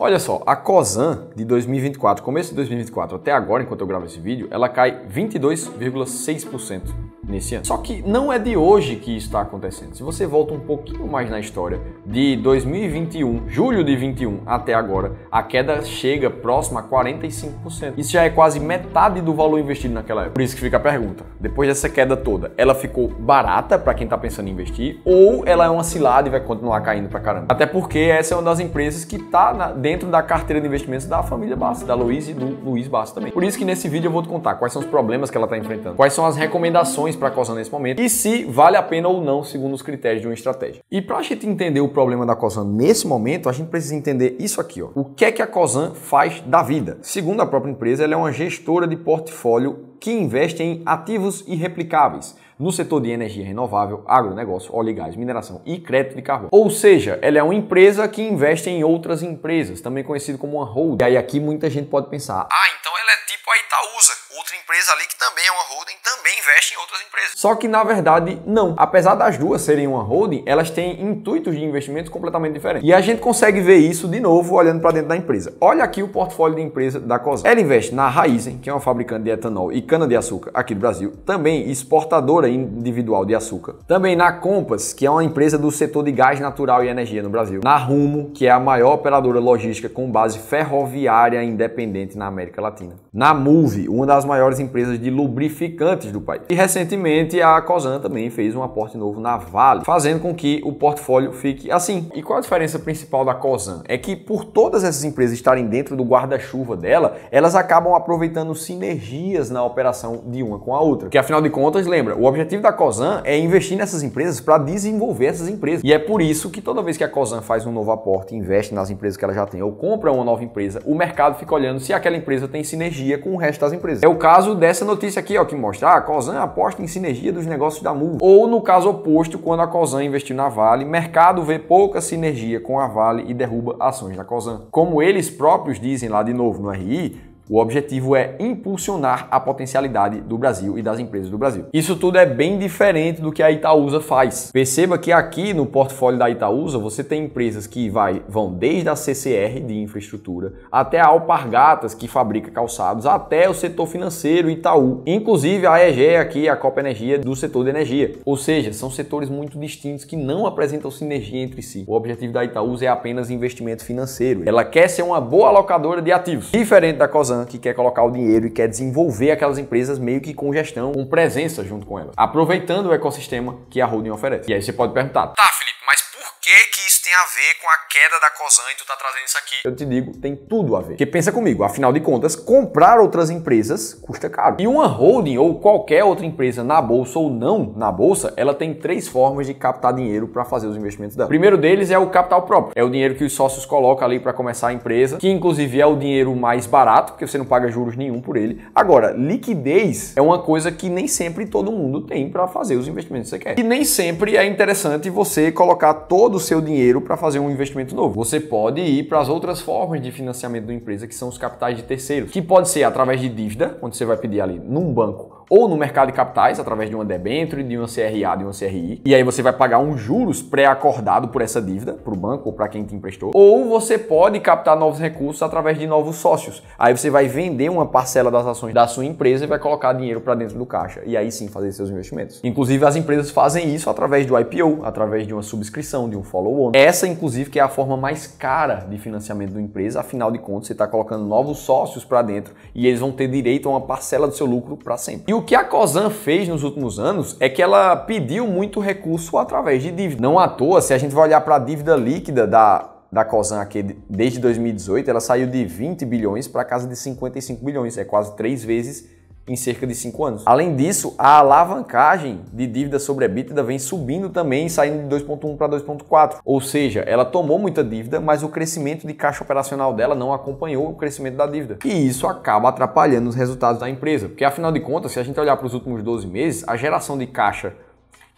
Olha só, a Cosan de 2024, começo de 2024 até agora, enquanto eu gravo esse vídeo, ela cai 22,6% nesse ano. Só que não é de hoje que isso está acontecendo. Se você volta um pouquinho mais na história, de 2021, julho de 21 até agora, a queda chega próxima a 45%. Isso já é quase metade do valor investido naquela época. Por isso que fica a pergunta, depois dessa queda toda, ela ficou barata para quem está pensando em investir ou ela é uma cilada e vai continuar caindo pra caramba? Até porque essa é uma das empresas que está dentro da carteira de investimentos da família Basta, da Luiz e do Luiz Basta também. Por isso que nesse vídeo eu vou te contar quais são os problemas que ela está enfrentando, quais são as recomendações para a Cosan nesse momento e se vale a pena ou não segundo os critérios de uma estratégia. E para a gente entender o problema da Cosan nesse momento, a gente precisa entender isso aqui, ó. O que é que a Cosan faz da vida? Segundo a própria empresa, ela é uma gestora de portfólio que investe em ativos irreplicáveis no setor de energia renovável, agronegócio, óleo e gás, mineração e crédito de carbono. Ou seja, ela é uma empresa que investe em outras empresas, também conhecido como uma holding. E aí aqui muita gente pode pensar, então ela é tipo a Itaúsa, outra empresa ali que também é uma holding, também investe em outras empresas. Só que na verdade não. Apesar das duas serem uma holding, elas têm intuitos de investimentos completamente diferentes. E a gente consegue ver isso de novo olhando para dentro da empresa. Olha aqui o portfólio de empresa da Cosan. Ela investe na Raízen, que é uma fabricante de etanol e cana-de-açúcar aqui do Brasil, também exportadora individual de açúcar. Também na Compass, que é uma empresa do setor de gás natural e energia no Brasil. Na Rumo, que é a maior operadora logística com base ferroviária independente na América Latina. Na Moove, uma das maiores empresas de lubrificantes do país. E recentemente a Cosan também fez um aporte novo na Vale, fazendo com que o portfólio fique assim. E qual a diferença principal da Cosan? É que por todas essas empresas estarem dentro do guarda-chuva dela, elas acabam aproveitando sinergias na operação de uma com a outra. Porque afinal de contas, lembra, o objetivo da Cosan é investir nessas empresas para desenvolver essas empresas. E é por isso que toda vez que a Cosan faz um novo aporte, investe nas empresas que ela já tem ou compra uma nova empresa, o mercado fica olhando se aquela empresa tem sinergia com o resto das empresas. É o caso dessa notícia aqui, ó, que mostra a Cosan aposta em sinergia dos negócios da Moove. Ou no caso oposto, quando a Cosan investiu na Vale, mercado vê pouca sinergia com a Vale e derruba ações da Cosan. Como eles próprios dizem lá de novo no RI, o objetivo é impulsionar a potencialidade do Brasil e das empresas do Brasil. Isso tudo é bem diferente do que a Itaúsa faz. Perceba que aqui no portfólio da Itaúsa você tem empresas que vão desde a CCR de infraestrutura até a Alpargatas, que fabrica calçados, até o setor financeiro Itaú. Inclusive a EGE aqui, a Copa Energia do setor de energia. Ou seja, são setores muito distintos que não apresentam sinergia entre si. O objetivo da Itaúsa é apenas investimento financeiro. Ela quer ser uma boa alocadora de ativos. Diferente da Cosan, que quer colocar o dinheiro e quer desenvolver aquelas empresas meio que com gestão, com presença junto com elas, aproveitando o ecossistema que a holding oferece. E aí você pode perguntar, tá, Felipe, mas por que isso tem a ver com a queda da Cosan e tu tá trazendo isso aqui? Eu te digo, tem tudo a ver. Porque pensa comigo, afinal de contas, comprar outras empresas custa caro. E uma holding ou qualquer outra empresa na bolsa ou não na bolsa, ela tem três formas de captar dinheiro para fazer os investimentos dela. O primeiro deles é o capital próprio. É o dinheiro que os sócios colocam ali para começar a empresa, que inclusive é o dinheiro mais barato, porque você não paga juros nenhum por ele. Agora, liquidez é uma coisa que nem sempre todo mundo tem para fazer os investimentos que você quer. E nem sempre é interessante você colocar todo o seu dinheiro para fazer um investimento novo. Você pode ir para as outras formas de financiamento da empresa, que são os capitais de terceiros, que pode ser através de dívida, onde você vai pedir ali num banco, ou no mercado de capitais, através de uma debênture, de uma CRA, de uma CRI, e aí você vai pagar um juros pré-acordado por essa dívida, para o banco ou para quem te emprestou, ou você pode captar novos recursos através de novos sócios. Aí você vai vender uma parcela das ações da sua empresa e vai colocar dinheiro para dentro do caixa, e aí sim fazer seus investimentos. Inclusive as empresas fazem isso através do IPO, através de uma subscrição, de um follow-on. Essa, inclusive, que é a forma mais cara de financiamento da empresa, afinal de contas, você está colocando novos sócios para dentro e eles vão ter direito a uma parcela do seu lucro para sempre. E o que a Cosan fez nos últimos anos é que ela pediu muito recurso através de dívida. Não à toa, se a gente vai olhar para a dívida líquida da Cosan aqui desde 2018, ela saiu de 20 bilhões para casa de 55 bilhões, é quase 3 vezes em cerca de 5 anos. Além disso, a alavancagem de dívida sobre EBITDA vem subindo também, saindo de 2,1 para 2,4. Ou seja, ela tomou muita dívida, mas o crescimento de caixa operacional dela não acompanhou o crescimento da dívida. E isso acaba atrapalhando os resultados da empresa. Porque, afinal de contas, se a gente olhar para os últimos 12 meses, a geração de caixa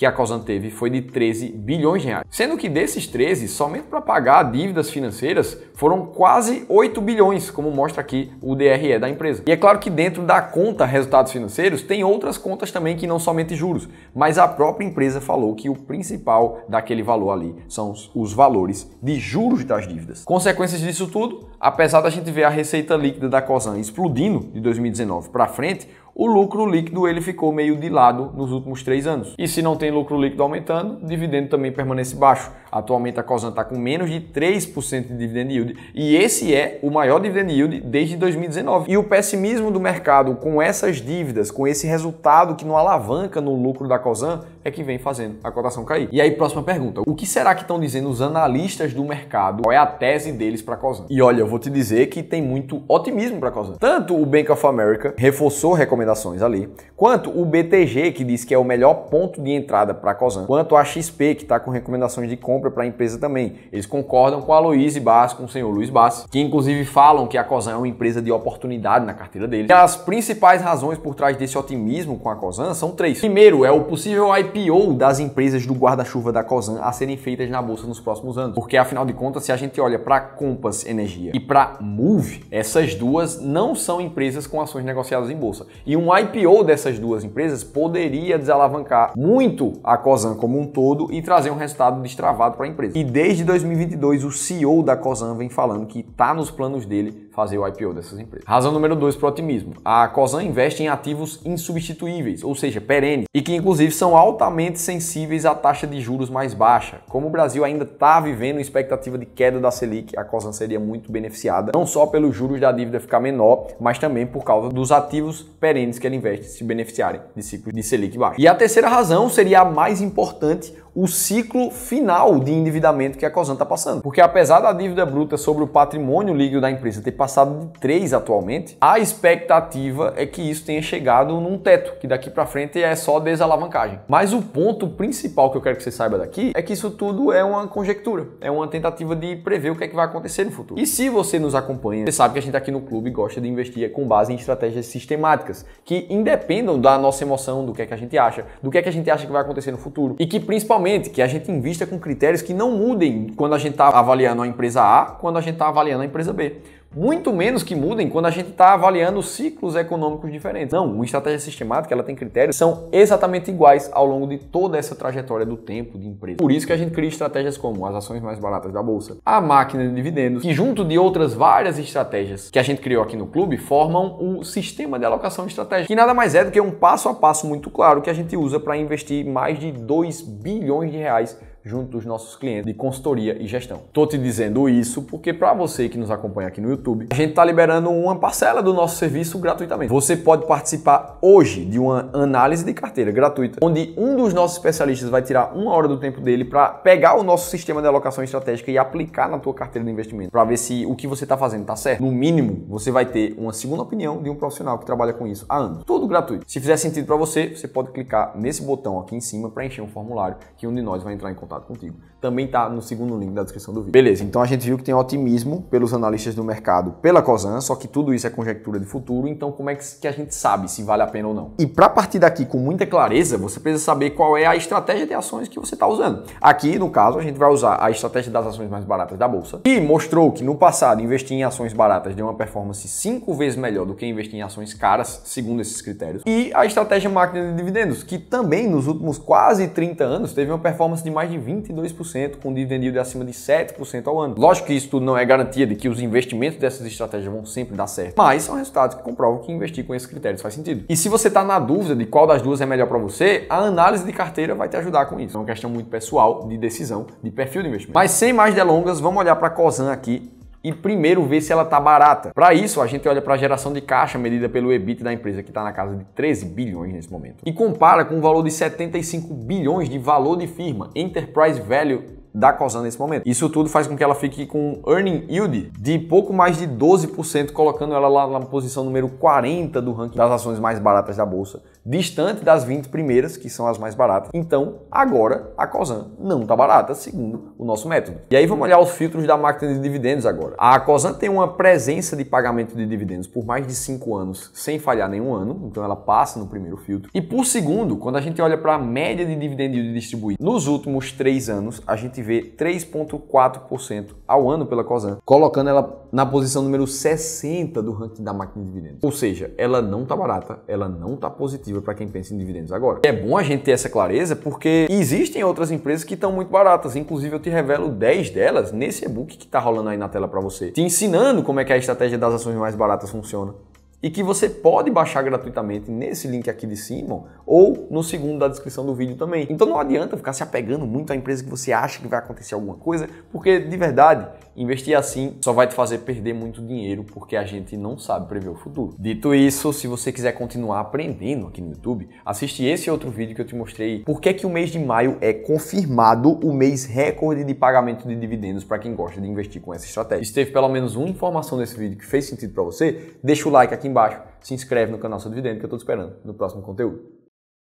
que a Cosan teve foi de 13 bilhões de reais. Sendo que desses 13, somente para pagar dívidas financeiras, foram quase 8 bilhões, como mostra aqui o DRE da empresa. E é claro que dentro da conta resultados financeiros, tem outras contas também que não somente juros, mas a própria empresa falou que o principal daquele valor ali são os valores de juros das dívidas. Consequências disso tudo, apesar da gente ver a receita líquida da Cosan explodindo de 2019 para frente, o lucro líquido ele ficou meio de lado nos últimos 3 anos. E se não tem lucro líquido aumentando, o dividendo também permanece baixo. Atualmente a Cosan está com menos de 3% de dividend yield e esse é o maior dividend yield desde 2019. E o pessimismo do mercado com essas dívidas, com esse resultado que não alavanca no lucro da Cosan, é que vem fazendo a cotação cair. E aí, próxima pergunta. O que será que estão dizendo os analistas do mercado? Qual é a tese deles para a Cosan? E olha, eu vou te dizer que tem muito otimismo para a Cosan. Tanto o Bank of America reforçou recomendações ali, quanto o BTG, que diz que é o melhor ponto de entrada para a Cosan, quanto a XP, que está com recomendações de compra para a empresa também. Eles concordam com a Aloysio Bassi, com o senhor Luiz Bassi, que inclusive falam que a Cosan é uma empresa de oportunidade na carteira deles. E as principais razões por trás desse otimismo com a Cosan são 3. Primeiro, é o possível IPO das empresas do guarda-chuva da Cosan a serem feitas na bolsa nos próximos anos. Porque, afinal de contas, se a gente olha para Compass Energia e para Moove, essas duas não são empresas com ações negociadas em bolsa. E um IPO dessas duas empresas poderia desalavancar muito a Cosan como um todo e trazer um resultado destravado para a empresa. E desde 2022, o CEO da Cosan vem falando que está nos planos dele fazer o IPO dessas empresas. Razão número 2 para o otimismo. A Cosan investe em ativos insubstituíveis, ou seja, perenes, e que inclusive são altamente sensíveis à taxa de juros mais baixa. Como o Brasil ainda está vivendo expectativa de queda da Selic, a Cosan seria muito beneficiada, não só pelos juros da dívida ficar menor, mas também por causa dos ativos perenes que ela investe se beneficiarem de ciclo de Selic baixo. E a terceira razão seria a mais importante, o ciclo final de endividamento que a Cosan está passando. Porque apesar da dívida bruta sobre o patrimônio líquido da empresa ter passado de 3 atualmente, a expectativa é que isso tenha chegado num teto, que daqui para frente é só desalavancagem. Mas o ponto principal que eu quero que você saiba daqui é que isso tudo é uma conjectura, é uma tentativa de prever o que é que vai acontecer no futuro. E se você nos acompanha, você sabe que a gente aqui no clube gosta de investir com base em estratégias sistemáticas, que independam da nossa emoção, do que é que a gente acha, do que é que a gente acha que vai acontecer no futuro, e que principalmente que a gente invista com critérios que não mudem quando a gente está avaliando a empresa A, quando a gente está avaliando a empresa B. Muito menos que mudem quando a gente está avaliando ciclos econômicos diferentes. Não, uma estratégia sistemática ela tem critérios que são exatamente iguais ao longo de toda essa trajetória do tempo de empresa. Por isso que a gente cria estratégias como as ações mais baratas da bolsa, a máquina de dividendos, que junto de outras várias estratégias que a gente criou aqui no clube, formam o sistema de alocação estratégica, que nada mais é do que um passo a passo muito claro que a gente usa para investir mais de 2 bilhões de reais junto dos nossos clientes de consultoria e gestão. Tô te dizendo isso porque para você que nos acompanha aqui no YouTube, a gente tá liberando uma parcela do nosso serviço gratuitamente. Você pode participar hoje de uma análise de carteira gratuita, onde um dos nossos especialistas vai tirar 1 hora do tempo dele para pegar o nosso sistema de alocação estratégica e aplicar na tua carteira de investimento, para ver se o que você tá fazendo tá certo. No mínimo, você vai ter uma segunda opinião de um profissional que trabalha com isso há anos. Tudo gratuito. Se fizer sentido para você, você pode clicar nesse botão aqui em cima para encher um formulário que um de nós vai entrar em contato contigo. Também tá no segundo link da descrição do vídeo. Beleza, então a gente viu que tem otimismo pelos analistas do mercado pela Cosan, só que tudo isso é conjectura de futuro, então como é que a gente sabe se vale a pena ou não? E para partir daqui com muita clareza, você precisa saber qual é a estratégia de ações que você está usando. Aqui, no caso, a gente vai usar a estratégia das ações mais baratas da bolsa, que mostrou que no passado investir em ações baratas deu uma performance 5 vezes melhor do que investir em ações caras, segundo esses critérios. E a estratégia máquina de dividendos, que também nos últimos quase 30 anos teve uma performance de mais de 22%, com dividend yield acima de 7% ao ano. Lógico que isso tudo não é garantia de que os investimentos dessas estratégias vão sempre dar certo, mas são resultados que comprovam que investir com esses critérios faz sentido. E se você está na dúvida de qual das duas é melhor para você, a análise de carteira vai te ajudar com isso. É uma questão muito pessoal, de decisão, de perfil de investimento. Mas sem mais delongas, vamos olhar para a Cosan aqui e primeiro ver se ela está barata. Para isso, a gente olha para a geração de caixa medida pelo EBIT da empresa, que está na casa de 13 bilhões nesse momento, e compara com o valor de 75 bilhões de valor de firma, Enterprise Value, da Cosan nesse momento. Isso tudo faz com que ela fique com um earning yield de pouco mais de 12%, colocando ela lá na posição número 40 do ranking das ações mais baratas da bolsa distante das 20 primeiras, que são as mais baratas. Então, agora a Cosan não está barata, segundo o nosso método. E aí vamos olhar os filtros da máquina de dividendos agora. A Cosan tem uma presença de pagamento de dividendos por mais de 5 anos, sem falhar nenhum ano, então ela passa no primeiro filtro. E por segundo, quando a gente olha para a média de dividendo yield distribuído nos últimos 3 anos, a gente vê 3,4% ao ano pela Cosan, colocando ela na posição número 60 do ranking da máquina de dividendos. Ou seja, ela não está barata, ela não está positiva para quem pensa em dividendos agora. É bom a gente ter essa clareza porque existem outras empresas que estão muito baratas, inclusive eu te revelo 10 delas nesse e-book que está rolando aí na tela para você, te ensinando como é que a estratégia das ações mais baratas funciona. E que você pode baixar gratuitamente nesse link aqui de cima ou no segundo da descrição do vídeo também. Então não adianta ficar se apegando muito à empresa que você acha que vai acontecer alguma coisa, porque de verdade, investir assim só vai te fazer perder muito dinheiro, porque a gente não sabe prever o futuro. Dito isso, se você quiser continuar aprendendo aqui no YouTube, assiste esse outro vídeo que eu te mostrei por que o mês de maio é confirmado o mês recorde de pagamento de dividendos para quem gosta de investir com essa estratégia. Se teve pelo menos uma informação nesse vídeo que fez sentido para você, deixa o like aqui embaixo, se inscreve no canal Seu Dividendo que eu estou te esperando no próximo conteúdo.